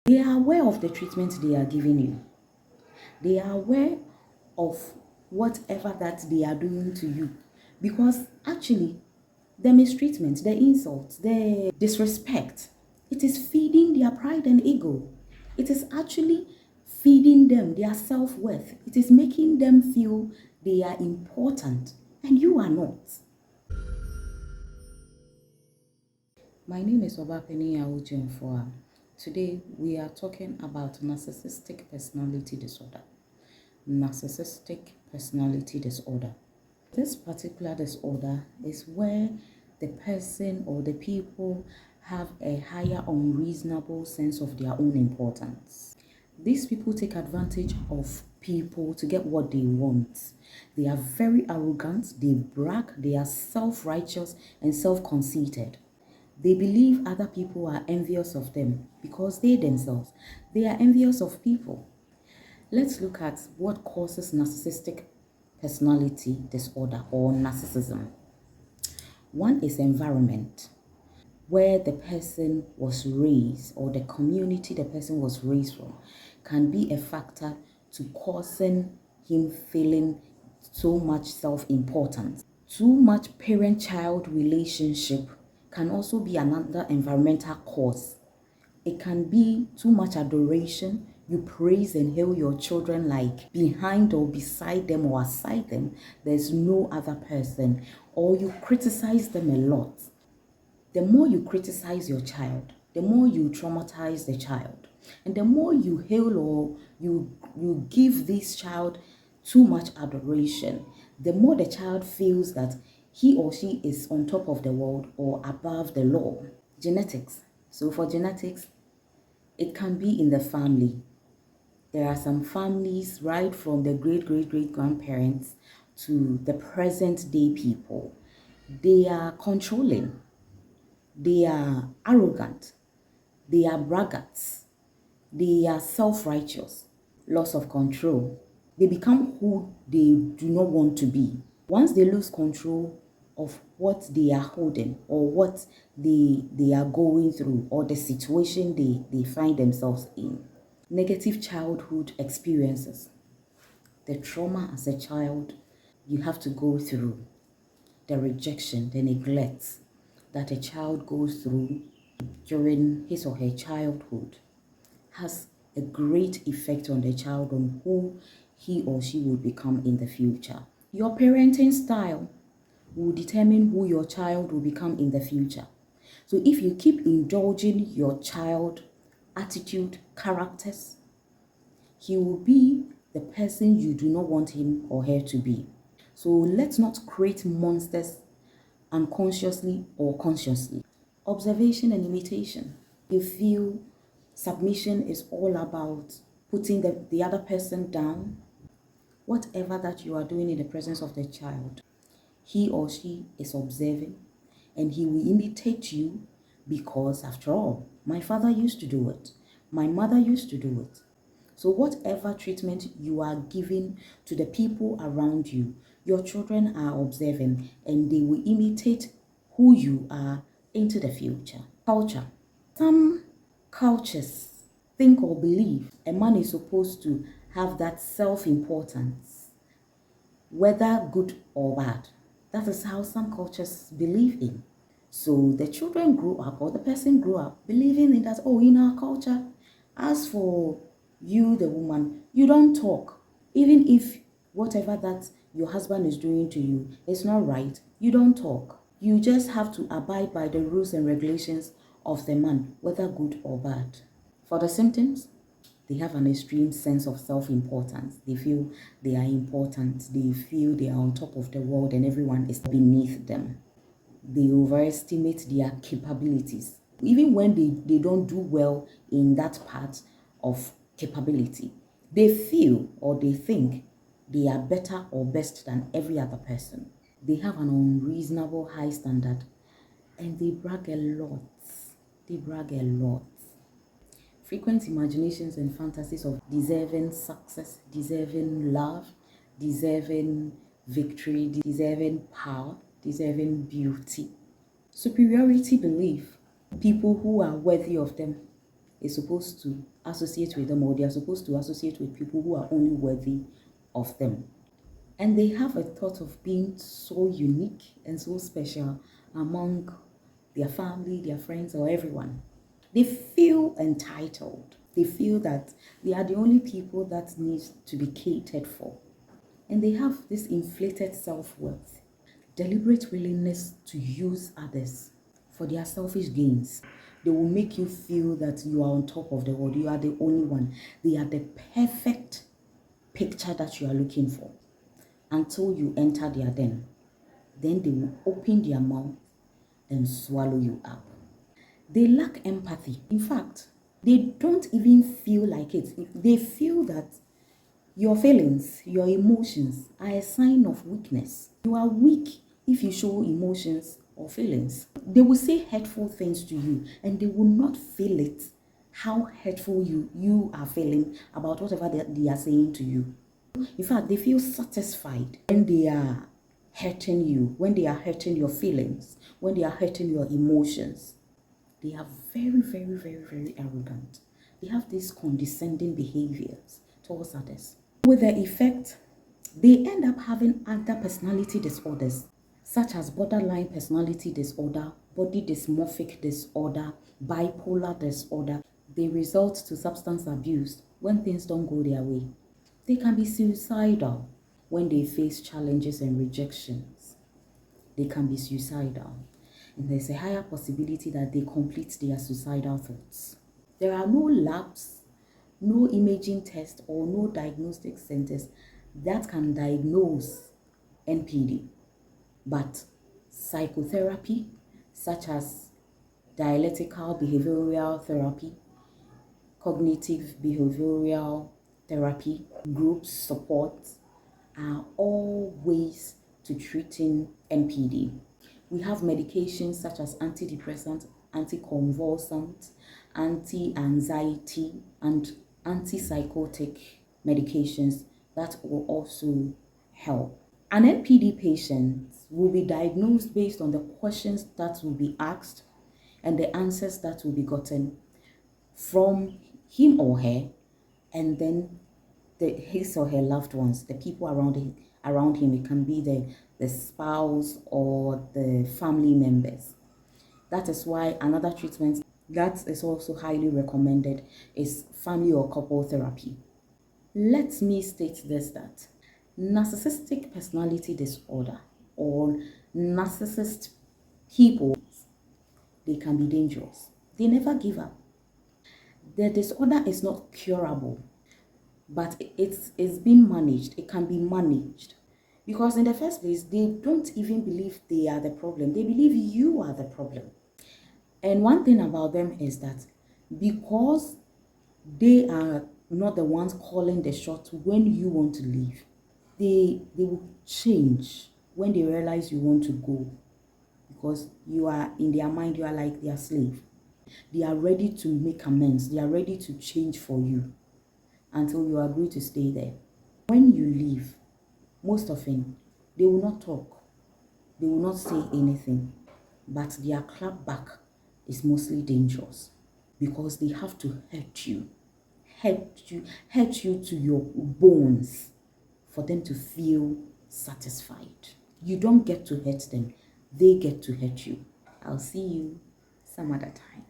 They are aware of the treatment they are giving you. They are aware of whatever that they are doing to you. Because actually, the mistreatment, the insults, the disrespect, it is feeding their pride and ego. It is actually feeding them their self-worth. It is making them feel they are important and you are not. My name is Obapeni Awujemfoa. Today we are talking about narcissistic personality disorder. Narcissistic personality disorder. This particular disorder is where the person or the people have a higher unreasonable sense of their own importance. These people take advantage of people to get what they want. They are very arrogant, they brag, they are self-righteous and self-conceited. They believe other people are envious of them because they themselves, they are envious of people. Let's look at what causes narcissistic personality disorder or narcissism. One is environment, where the person was raised or the community the person was raised from can be a factor to causing him feeling so much self-importance. Too much parent-child relationship can also be another environmental cause. It can be too much adoration. You praise and hail your children like behind or beside them or aside them, there's no other person. Or you criticize them a lot. The more you criticize your child, the more you traumatize the child. And the more you hail or you give this child too much adoration, the more the child feels that he or she is on top of the world or above the law. Genetics. So for genetics, it can be in the family. There are some families right from the great grandparents to the present day people. They are controlling. They are arrogant. They are braggarts. They are self-righteous. Loss of control. They become who they do not want to be. Once they lose control of what they are holding or what they are going through or the situation they find themselves in. Negative childhood experiences. The trauma as a child you have to go through. The rejection, the neglect that a child goes through during his or her childhood has a great effect on the child, on who he or she will become in the future. Your parenting style will determine who your child will become in the future. So if you keep indulging your child attitude, characters, he will be the person you do not want him or her to be. So let's not create monsters unconsciously or consciously. Observation and imitation. You feel submission is all about putting the other person down. Whatever that you are doing in the presence of the child, he or she is observing and he will imitate you because, after all, my father used to do it. My mother used to do it. So whatever treatment you are giving to the people around you, your children are observing and they will imitate who you are into the future. Culture. Some cultures think or believe a man is supposed to have that self-importance, whether good or bad. That is how some cultures believe in. So the children grew up, or the person grew up believing in that, oh, in our culture, as for you, the woman, you don't talk. Even if whatever that your husband is doing to you is not right, you don't talk. You just have to abide by the rules and regulations of the man, whether good or bad. For the symptoms, they have an extreme sense of self-importance. They feel they are important. They feel they are on top of the world and everyone is beneath them. They overestimate their capabilities. Even when they don't do well in that part of capability, they feel or they think they are better or best than every other person. They have an unreasonable high standard and they brag a lot. They brag a lot. Frequent imaginations and fantasies of deserving success, deserving love, deserving victory, deserving power, deserving beauty. Superiority belief, people who are worthy of them is supposed to associate with them, or they are supposed to associate with people who are only worthy of them. And they have a thought of being so unique and so special among their family, their friends, or everyone. They feel entitled. They feel that they are the only people that need to be catered for. And they have this inflated self-worth, deliberate willingness to use others for their selfish gains. They will make you feel that you are on top of the world. You are the only one. They are the perfect picture that you are looking for until you enter their den. Then they will open their mouth and swallow you up. They lack empathy. In fact, they don't even feel like it. They feel that your feelings, your emotions are a sign of weakness. You are weak if you show emotions or feelings. They will say hurtful things to you and they will not feel it, how hurtful you are feeling about whatever they are saying to you. In fact, they feel satisfied when they are hurting you, when they are hurting your feelings, when they are hurting your emotions. They are very, very, very, very arrogant. They have these condescending behaviors towards others. With the effect, they end up having other personality disorders, such as borderline personality disorder, body dysmorphic disorder, bipolar disorder. They result to substance abuse when things don't go their way. They can be suicidal when they face challenges and rejections. They can be suicidal. And there's a higher possibility that they complete their suicidal thoughts. There are no labs, no imaging tests, or no diagnostic centers that can diagnose NPD. But psychotherapy, such as dialectical behavioral therapy, cognitive behavioral therapy, group support, are all ways to treating NPD. We have medications such as antidepressant, anticonvulsant, anti-anxiety, and antipsychotic medications that will also help. An NPD patient will be diagnosed based on the questions that will be asked and the answers that will be gotten from him or her, and then his or her loved ones, the people around him. It can be the spouse or the family members. That is why another treatment that is also highly recommended is family or couple therapy. Let me state this, that narcissistic personality disorder or narcissist people, they can be dangerous. They never give up. The disorder is not curable, but it's being managed. It can be managed. Because in the first place, they don't even believe they are the problem. They believe you are the problem. And one thing about them is that because they are not the ones calling the shots when you want to leave, they will change when they realize you want to go. Because you are, in their mind, you are like their slave. They are ready to make amends. They are ready to change for you until you agree to stay there. When you leave, most often, they will not talk. They will not say anything. But their clapback is mostly dangerous because they have to hurt you to your bones for them to feel satisfied. You don't get to hurt them. They get to hurt you. I'll see you some other time.